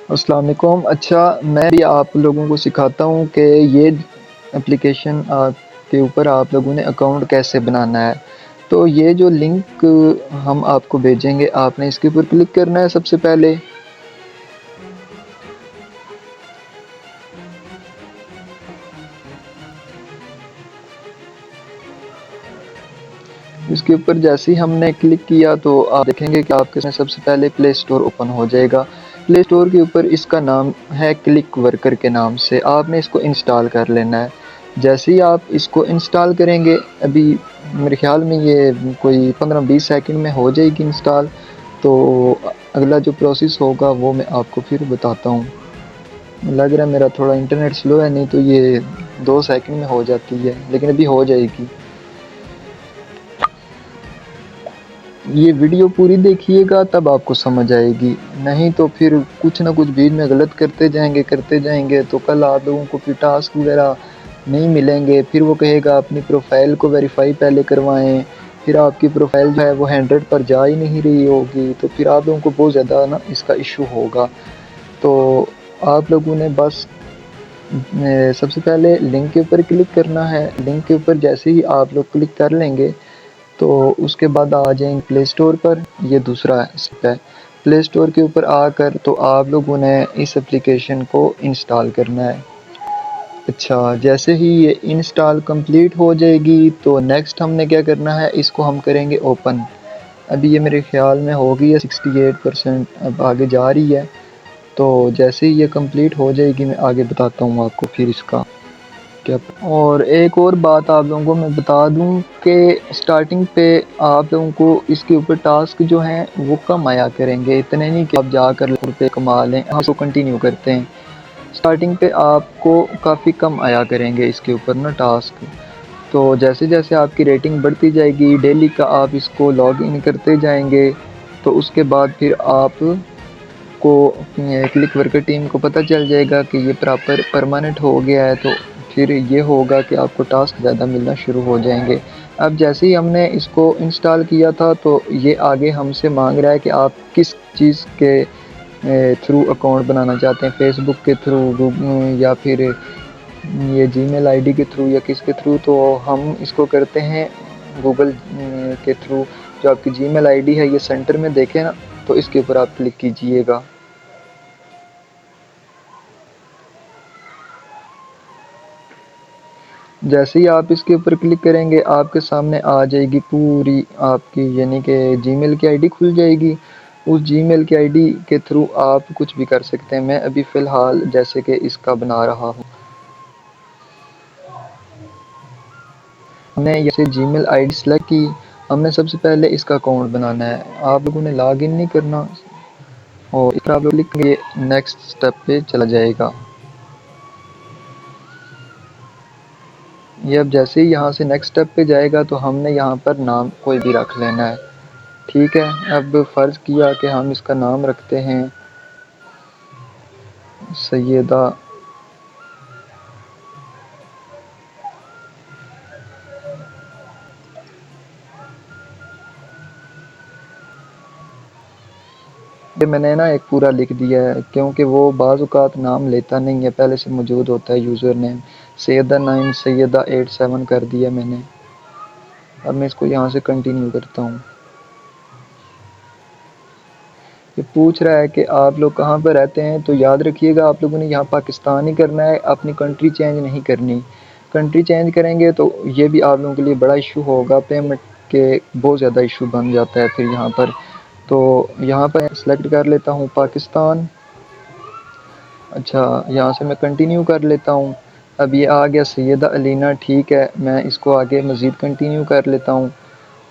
अस्सलाम वालेकुम। अच्छा, मैं भी आप लोगों को सिखाता हूँ कि ये एप्लीकेशन के ऊपर आप लोगों ने अकाउंट कैसे बनाना है। तो ये जो लिंक हम आपको भेजेंगे, आपने इसके ऊपर क्लिक करना है सबसे पहले। इसके ऊपर जैसे ही हमने क्लिक किया तो आप देखेंगे कि आपके सामने सबसे पहले प्ले स्टोर ओपन हो जाएगा। प्ले स्टोर के ऊपर इसका नाम है क्लिक वर्कर के नाम से, आपने इसको इंस्टॉल कर लेना है। जैसे ही आप इसको इंस्टॉल करेंगे, अभी मेरे ख्याल में ये कोई 15-20 सेकंड में हो जाएगी इंस्टॉल। तो अगला जो प्रोसेस होगा वो मैं आपको फिर बताता हूँ। लग रहा है मेरा थोड़ा इंटरनेट स्लो है, नहीं तो ये 2 सेकंड में हो जाती है, लेकिन अभी हो जाएगी। ये वीडियो पूरी देखिएगा तब आपको समझ आएगी, नहीं तो फिर कुछ ना कुछ बीच में गलत करते जाएंगे तो कल आप लोगों को फिर टास्क वगैरह नहीं मिलेंगे। फिर वो कहेगा अपनी प्रोफाइल को वेरीफाई पहले करवाएं, फिर आपकी प्रोफाइल जो है वो 100 पर जा ही नहीं रही होगी, तो फिर आप लोगों को बहुत ज़्यादा ना इसका इशू होगा। तो आप लोगों ने बस सबसे पहले लिंक के ऊपर क्लिक करना है। लिंक के ऊपर जैसे ही आप लोग क्लिक कर लेंगे तो उसके बाद आ जाएंगे प्ले स्टोर पर। ये दूसरा स्टेप है। प्ले स्टोर के ऊपर आकर तो आप लोगों ने इस एप्लीकेशन को इंस्टॉल करना है। अच्छा, जैसे ही ये इंस्टॉल कंप्लीट हो जाएगी तो नेक्स्ट हमने क्या करना है, इसको हम करेंगे ओपन। अभी ये मेरे ख्याल में हो गई है 68%, अब आगे जा रही है। तो जैसे ही ये कंप्लीट हो जाएगी मैं आगे बताता हूँ आपको फिर इसका क्या। और एक और बात आप लोगों को मैं बता दूं कि स्टार्टिंग पे आप लोगों को इसके ऊपर टास्क जो हैं वो कम आया करेंगे, इतने नहीं कि आप जाकर रुपये कमा लें। हम तो कंटिन्यू करते हैं। स्टार्टिंग पे आपको काफ़ी कम आया करेंगे इसके ऊपर ना टास्क। तो जैसे जैसे आपकी रेटिंग बढ़ती जाएगी, डेली का आप इसको लॉग इन करते जाएंगे, तो उसके बाद फिर आप को क्लिक वर्कर टीम को पता चल जाएगा कि ये प्रॉपर परमानेंट हो गया है। तो फिर ये होगा कि आपको टास्क ज़्यादा मिलना शुरू हो जाएंगे। अब जैसे ही हमने इसको इंस्टॉल किया था तो ये आगे हमसे मांग रहा है कि आप किस चीज़ के थ्रू अकाउंट बनाना चाहते हैं, फेसबुक के थ्रू या फिर ये जीमेल आईडी के थ्रू या किसके थ्रू। तो हम इसको करते हैं गूगल के थ्रू। जो आपकी जीमेल आईडी है ये सेंटर में देखें ना, तो इसके ऊपर आप क्लिक कीजिएगा। जैसे ही आप इसके ऊपर क्लिक करेंगे आपके सामने आ जाएगी पूरी आपकी यानी कि जीमेल की आईडी खुल जाएगी। उस जीमेल की आईडी के थ्रू आप कुछ भी कर सकते हैं। मैं अभी फ़िलहाल जैसे कि इसका बना रहा हूँ। हमने जैसे जीमेल आईडी सेलेक्ट की, हमने सबसे पहले इसका अकाउंट बनाना है। आप लोगों ने लॉगिन नहीं करना, और इस पर आप लोग क्लिक करेंगे नेक्स्ट स्टेप पे चला जाएगा। ये अब जैसे ही यहाँ से नेक्स्ट स्टेप पे जाएगा तो हमने यहाँ पर नाम कोई भी रख लेना है। ठीक है, अब फ़र्ज़ किया कि हम इसका नाम रखते हैं सैयदा। ये मैंने ना एक पूरा लिख दिया है, क्योंकि वो बाज़ औक़ात नाम लेता नहीं है, पहले से मौजूद होता है यूज़र नेम। सैयदा 9 सैयदा 87 कर दिया मैंने। अब मैं इसको यहाँ से कंटिन्यू करता हूँ। ये पूछ रहा है कि आप लोग कहाँ पर रहते हैं, तो याद रखिएगा आप लोगों ने यहाँ पाकिस्तान ही करना है, अपनी कंट्री चेंज नहीं करनी। कंट्री चेंज करेंगे तो ये भी आप लोगों के लिए बड़ा इशू होगा, पेमेंट के बहुत ज़्यादा इशू बन जाता है फिर यहाँ पर। तो यहाँ पर सेलेक्ट कर लेता हूँ पाकिस्तान। अच्छा, यहाँ से मैं कंटिन्यू कर लेता हूँ। अब ये आ गया सैयदा अलीना, ठीक है, मैं इसको आगे मज़ीद कंटिन्यू कर लेता हूँ।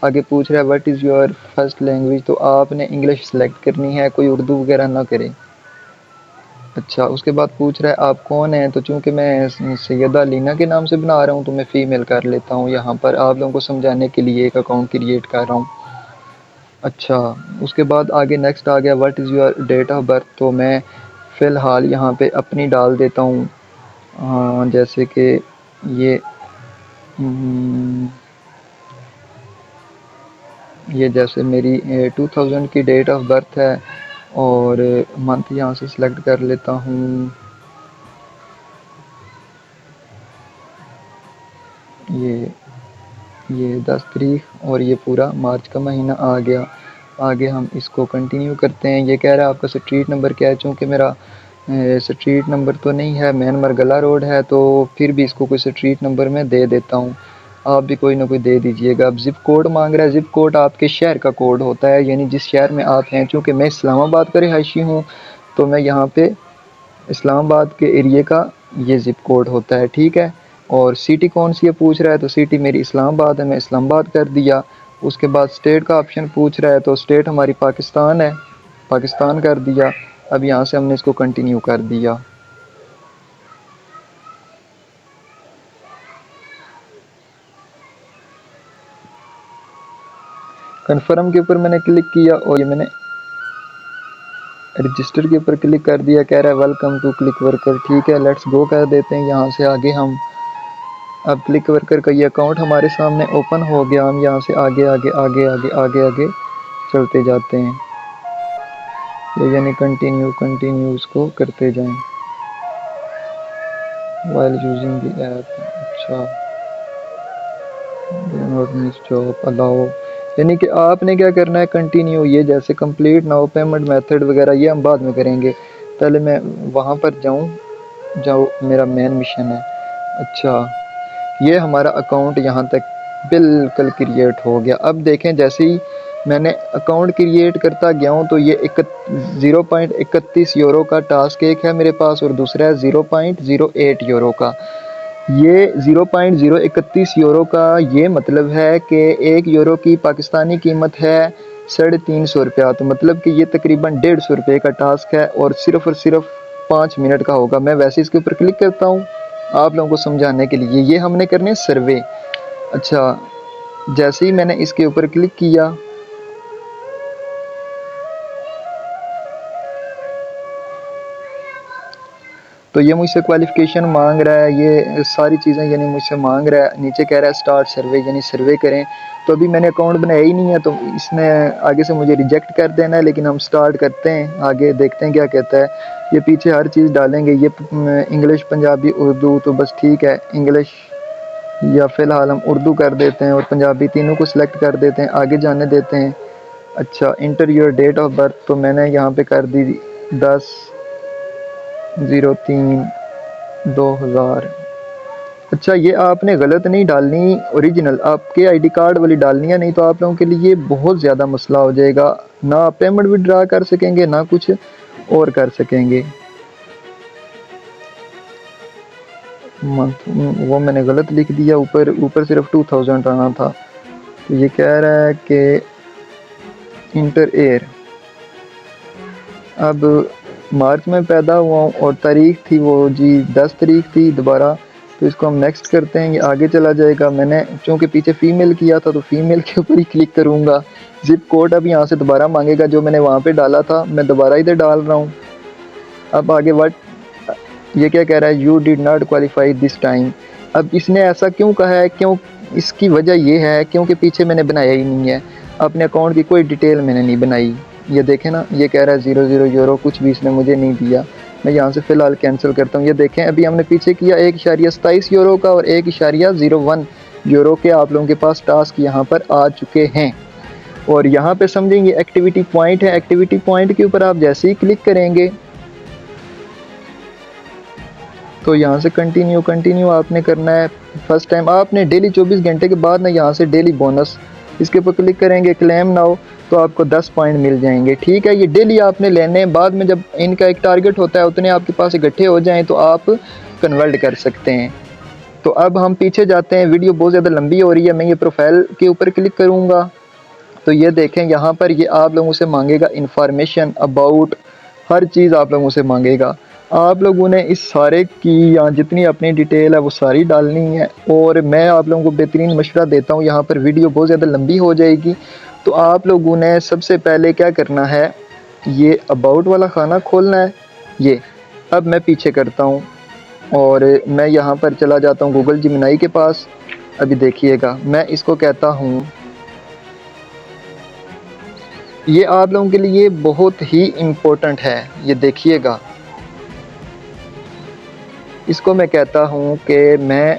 आगे पूछ रहा है what is your first language, तो आपने इंग्लिश सेलेक्ट करनी है, कोई उर्दू वगैरह ना करें। अच्छा, उसके बाद पूछ रहा है आप कौन हैं, तो चूँकि मैं सैयदा लीना के नाम से बना रहा हूँ तो मैं फ़ीमेल कर लेता हूँ यहाँ पर, आप लोगों को समझाने के लिए एक अकाउंट क्रिएट कर रहा हूँ। अच्छा, उसके बाद आगे नेक्स्ट आ गया what is your date of birth, तो मैं फ़िलहाल यहाँ पे अपनी डाल देता हूँ। जैसे कि ये हम्म, ये जैसे मेरी 2000 की डेट ऑफ बर्थ है, और मंथ यहाँ से सिलेक्ट कर लेता हूँ, ये 10 तारीख और ये पूरा मार्च का महीना आ गया। आगे हम इसको कंटिन्यू करते हैं। ये कह रहा है आपका स्ट्रीट नंबर क्या है, चूँकि मेरा स्ट्रीट नंबर तो नहीं है, मैन मरगला रोड है, तो फिर भी इसको कोई स्ट्रीट नंबर में दे देता हूँ। आप भी कोई ना कोई दे दीजिएगा। अब ज़िप कोड मांग रहा है। ज़िप कोड आपके शहर का कोड होता है, यानी जिस शहर में आप हैं। चूँकि मैं इस्लामाबाद का रिहायशी हूँ तो मैं यहाँ पे इस्लामाबाद के एरिए का ये ज़िप कोड होता है, ठीक है। और सिटी कौन सी है पूछ रहा है, तो सिटी मेरी इस्लामाबाद है, मैं इस्लामाबाद कर दिया। उसके बाद स्टेट का ऑप्शन पूछ रहा है, तो स्टेट हमारी पाकिस्तान है, पाकिस्तान कर दिया। अब यहाँ से हमने इसको कंटिन्यू कर दिया। कन्फर्म के ऊपर मैंने क्लिक किया और ये मैंने रजिस्टर के ऊपर क्लिक कर दिया। कह रहा है वेलकम टू क्लिक वर्कर, ठीक है, लेट्स गो कर देते हैं यहाँ से आगे हम। अब क्लिक वर्कर का ये अकाउंट हमारे सामने ओपन हो गया। हम यहाँ से आगे आगे आगे आगे आगे आगे चलते जाते हैं, ये यानी कंटिन्यू कंटिन्यू इसको करते जाएं वाइल यूजिंग द ऐप। अच्छा, नॉट मिस जॉब अलाउ, यानी कि आपने क्या करना है, कंटिन्यू। ये जैसे कंप्लीट नाउ पेमेंट मेथड वगैरह ये हम बाद में करेंगे, पहले मैं वहाँ पर जाऊँ जो मेरा मेन मिशन है। अच्छा, ये हमारा अकाउंट यहाँ तक बिल्कुल क्रिएट हो गया। अब देखें, जैसे ही मैंने अकाउंट क्रिएट करता गया हूँ तो ये 0.31 यूरो का टास्क एक है मेरे पास और दूसरा है 0.08 यूरो का। ये 0.031 यूरो का ये मतलब है कि 1 यूरो की पाकिस्तानी कीमत है 350 रुपया, तो मतलब कि ये तकरीबन 150 रुपये का टास्क है और सिर्फ 5 मिनट का होगा। मैं वैसे इसके ऊपर क्लिक करता हूँ आप लोगों को समझाने के लिए। ये हमने करने सर्वे। अच्छा, जैसे ही मैंने इसके ऊपर क्लिक किया तो ये मुझसे क्वालिफ़िकेशन मांग रहा है, ये सारी चीज़ें यानी मुझसे मांग रहा है। नीचे कह रहा है स्टार्ट सर्वे, यानी सर्वे करें। तो अभी मैंने अकाउंट बनाया ही नहीं है तो इसने आगे से मुझे रिजेक्ट कर देना है, लेकिन हम स्टार्ट करते हैं, आगे देखते हैं क्या कहता है। ये पीछे हर चीज़ डालेंगे, ये इंग्लिश, पंजाबी, उर्दू, तो बस ठीक है, इंग्लिश या फ़िलहाल हम उर्दू कर देते हैं और पंजाबी, तीनों को सिलेक्ट कर देते हैं, आगे जाने देते हैं। अच्छा, enter your date of birth, तो मैंने यहाँ पे कर दी 10/03/2000। अच्छा, ये आपने गलत नहीं डालनी, ओरिजिनल आपके आईडी कार्ड वाली डालनी है, नहीं तो आप लोगों के लिए बहुत ज़्यादा मसला हो जाएगा। ना आप पेमेंट विड्रा कर सकेंगे ना कुछ और कर सकेंगे। मंथ वो मैंने गलत लिख दिया, ऊपर सिर्फ 2000 आना था। तो ये कह रहा है कि इंटर एयर। अब मार्च में पैदा हुआ हूँ और तारीख थी वो जी 10 तारीख थी दोबारा, तो इसको हम नेक्स्ट करते हैं, ये आगे चला जाएगा। मैंने चूँकि पीछे फ़ीमेल किया था तो फ़ीमेल के ऊपर ही क्लिक करूँगा। ज़िप कोड अब यहाँ से दोबारा मांगेगा, जो मैंने वहाँ पे डाला था मैं दोबारा इधर डाल रहा हूँ। अब आगे ये क्या कह रहा है, you did not qualify this time. अब इसने ऐसा क्यों कहा है, क्यों, इसकी वजह ये है क्योंकि पीछे मैंने बनाया ही नहीं है, अपने अकाउंट की कोई डिटेल मैंने नहीं बनाई। ये देखें ना, ये कह रहा है 00 यूरो, कुछ भी इसने मुझे नहीं दिया। मैं यहाँ से फ़िलहाल कैंसिल करता हूँ। ये देखें, अभी हमने पीछे किया 1.27 यूरो का और 1.01 यूरो के आप लोगों के पास टास्क यहाँ पर आ चुके हैं। और यहाँ पे समझेंगे एक्टिविटी पॉइंट है, एक्टिविटी पॉइंट के ऊपर आप जैसे ही क्लिक करेंगे तो यहाँ से कंटिन्यू आपने करना है। फर्स्ट टाइम आपने डेली 24 घंटे के बाद ना यहाँ से डेली बोनस, इसके ऊपर क्लिक करेंगे क्लेम नाउ, तो आपको 10 पॉइंट मिल जाएंगे, ठीक है। ये डेली आपने लेने हैं, बाद में जब इनका एक टारगेट होता है उतने आपके पास इकट्ठे हो जाएं तो आप कन्वर्ट कर सकते हैं। तो अब हम पीछे जाते हैं, वीडियो बहुत ज़्यादा लंबी हो रही है। मैं ये प्रोफाइल के ऊपर क्लिक करूँगा तो ये देखें, यहाँ पर ये आप लोगों से मांगेगा इंफॉर्मेशन अबाउट, हर चीज़ आप लोगों से मांगेगा। आप लोगों ने इस सारे की या जितनी अपनी डिटेल है वो सारी डालनी है। और मैं आप लोगों को बेहतरीन मशवरा देता हूँ, यहाँ पर वीडियो बहुत ज़्यादा लंबी हो जाएगी, तो आप लोगों ने सबसे पहले क्या करना है, ये अबाउट वाला खाना खोलना है। ये अब मैं पीछे करता हूँ और मैं यहाँ पर चला जाता हूँ गूगल जिमिनाई के पास। अभी देखिएगा, मैं इसको कहता हूँ ये आप लोगों के लिए बहुत ही इम्पोर्टेंट है, ये देखिएगा। इसको मैं कहता हूँ कि मैं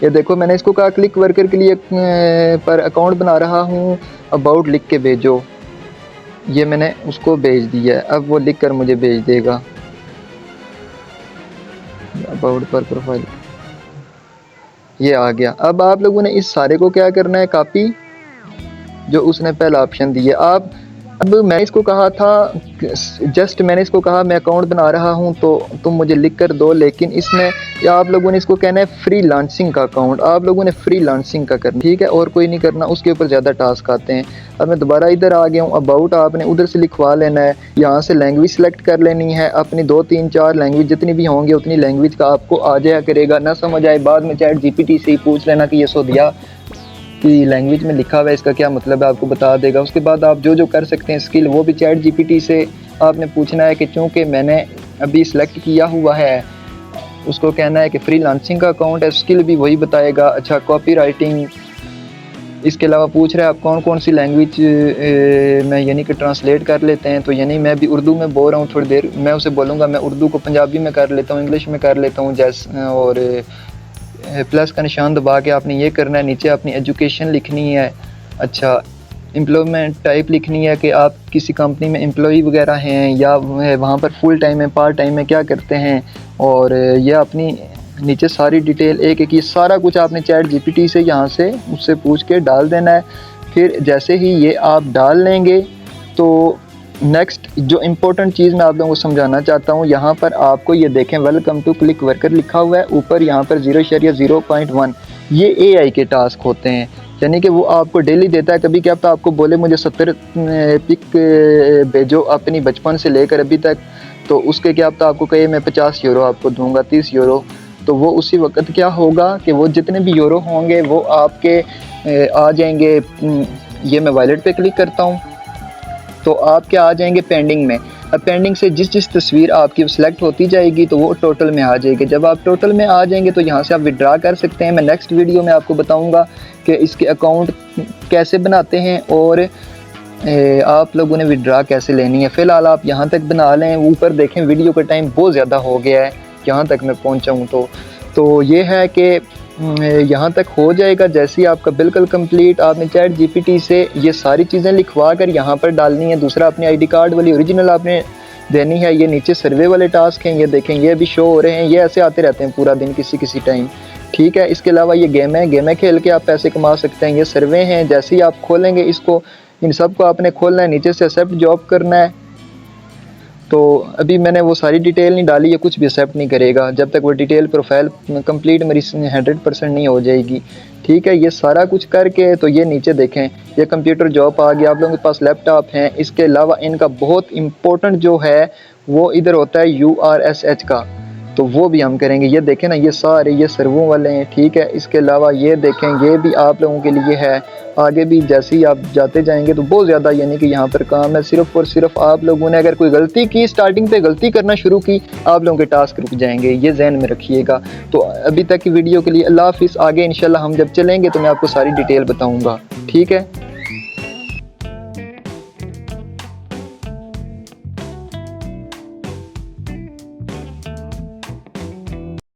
ये देखो, मैंने इसको कहा क्लिक वर्कर के लिए पर अकाउंट बना रहा हूँ, अबाउट लिख के भेजो। ये मैंने उसको भेज दिया है, अब वो लिख कर मुझे भेज देगा। अबाउट पर प्रोफाइल ये आ गया। अब आप लोगों ने इस सारे को क्या करना है, कॉपी, जो उसने पहला ऑप्शन दिया। आप अब मैं इसको कहा था, जस्ट मैंने इसको कहा मैं अकाउंट बना रहा हूं तो तुम मुझे लिख कर दो, लेकिन इसमें या आप लोगों ने इसको कहना है फ्री लांसिंग का अकाउंट, आप लोगों ने फ्री लांसिंग का करना, ठीक है, और कोई नहीं करना, उसके ऊपर ज़्यादा टास्क आते हैं। अब मैं दोबारा इधर आ गया हूँ, अबाउट आपने उधर से लिखवा लेना है, यहाँ से लैंग्वेज सेलेक्ट कर लेनी है, अपनी 2 3 4 लैंग्वेज जितनी भी होंगी उतनी लैंग्वेज का आपको आ जाया करेगा। ना समझ आए बाद में चैट जीपीटी से ही पूछ लेना कि ये सोदिया की लैंग्वेज में लिखा हुआ है इसका क्या मतलब है, आपको बता देगा। उसके बाद आप जो जो कर सकते हैं स्किल, वो भी चैट जीपीटी से आपने पूछना है कि चूँकि मैंने अभी सिलेक्ट किया हुआ है, उसको कहना है कि फ्री लांसिंग का अकाउंट है, स्किल भी वही बताएगा। अच्छा, कॉपी राइटिंग, इसके अलावा पूछ रहा है आप कौन कौन सी लैंग्वेज में यानी कि ट्रांसलेट कर लेते हैं, तो यानी मैं भी उर्दू में बोल रहा हूँ, थोड़ी देर मैं उसे बोलूँगा मैं उर्दू को पंजाबी में कर लेता हूँ, इंग्लिश में कर लेता हूँ जैसे, और प्लस का निशान दबा के आपने ये करना है, नीचे अपनी एजुकेशन लिखनी है। अच्छा, एम्प्लॉयमेंट टाइप लिखनी है कि आप किसी कंपनी में एम्प्लॉई वगैरह हैं या वहाँ पर फुल टाइम है, पार्ट टाइम है, क्या करते हैं, और ये अपनी नीचे सारी डिटेल एक एक, ये सारा कुछ आपने चैट जीपीटी से यहाँ से उससे पूछ के डाल देना है। फिर जैसे ही ये आप डाल लेंगे तो नेक्स्ट जो इम्पोर्टेंट चीज़ मैं आप लोगों को समझाना चाहता हूँ, यहाँ पर आपको ये देखें वेलकम टू क्लिक वर्कर लिखा हुआ है, ऊपर यहाँ पर 0.0.1 ये एआई के टास्क होते हैं, यानी कि वो आपको डेली देता है। कभी क्या पता आपको बोले मुझे 70 पिक भेजो अपनी बचपन से लेकर अभी तक, तो उसके क्या पता आपको कहे मैं 50 यूरो आपको दूंगा, 30 यूरो, तो वो उसी वक्त क्या होगा कि वो जितने भी यूरो होंगे वो आपके आ जाएंगे। ये मैं वॉलेट पे क्लिक करता हूँ तो आपके आ जाएंगे पेंडिंग में। अब पेंडिंग से जिस जिस तस्वीर आपकी सिलेक्ट होती जाएगी तो वो टोटल में आ जाएगी। जब आप टोटल में आ जाएंगे तो यहाँ से आप विड्रा कर सकते हैं। मैं नेक्स्ट वीडियो में आपको बताऊँगा कि इसके अकाउंट कैसे बनाते हैं और आप लोगों ने विड्रा कैसे लेनी है। फ़िलहाल आप यहाँ तक बना लें, ऊपर देखें वीडियो का टाइम बहुत ज़्यादा हो गया है, यहाँ तक मैं पहुँचा हूँ तो ये है कि यहाँ तक हो जाएगा। जैसे ही आपका बिल्कुल कंप्लीट, आपने चैट जीपीटी से ये सारी चीज़ें लिखवा कर यहाँ पर डालनी है। दूसरा अपनी आईडी कार्ड वाली ओरिजिनल आपने देनी है। ये नीचे सर्वे वाले टास्क हैं, ये देखें ये भी शो हो रहे हैं, ये ऐसे आते रहते हैं पूरा दिन किसी टाइम, ठीक है। इसके अलावा ये गेम है खेल के आप पैसे कमा सकते हैं। ये सर्वे हैं, जैसे ही आप खोलेंगे इसको, इन सबको आपने खोलना है, नीचे से एक्सेप्ट जॉब करना है। तो अभी मैंने वो सारी डिटेल नहीं डाली, ये कुछ भी एक्सेप्ट नहीं करेगा जब तक वो डिटेल प्रोफाइल कंप्लीट मेरी 100% नहीं हो जाएगी, ठीक है। ये सारा कुछ करके तो ये नीचे देखें, ये कंप्यूटर जॉब आ गया। आप लोगों के पास लैपटॉप हैं। इसके अलावा इनका बहुत इम्पोर्टेंट जो है वो इधर होता है URSH का, तो वो भी हम करेंगे। ये देखें ना, ये सारे ये सर्वों वाले हैं, ठीक है। इसके अलावा ये देखें, ये भी आप लोगों के लिए है। आगे भी जैसे ही आप जाते जाएंगे तो बहुत ज़्यादा यानी कि यहाँ पर काम है। सिर्फ और सिर्फ आप लोगों ने अगर कोई गलती की, स्टार्टिंग पे गलती करना शुरू की, आप लोगों के टास्क रुक जाएंगे, ये जहन में रखिएगा। तो अभी तक की वीडियो के लिए अल्लाह हाफिज़। आगे इंशाल्लाह हम जब चलेंगे तो मैं आपको सारी डिटेल बताऊँगा, ठीक है।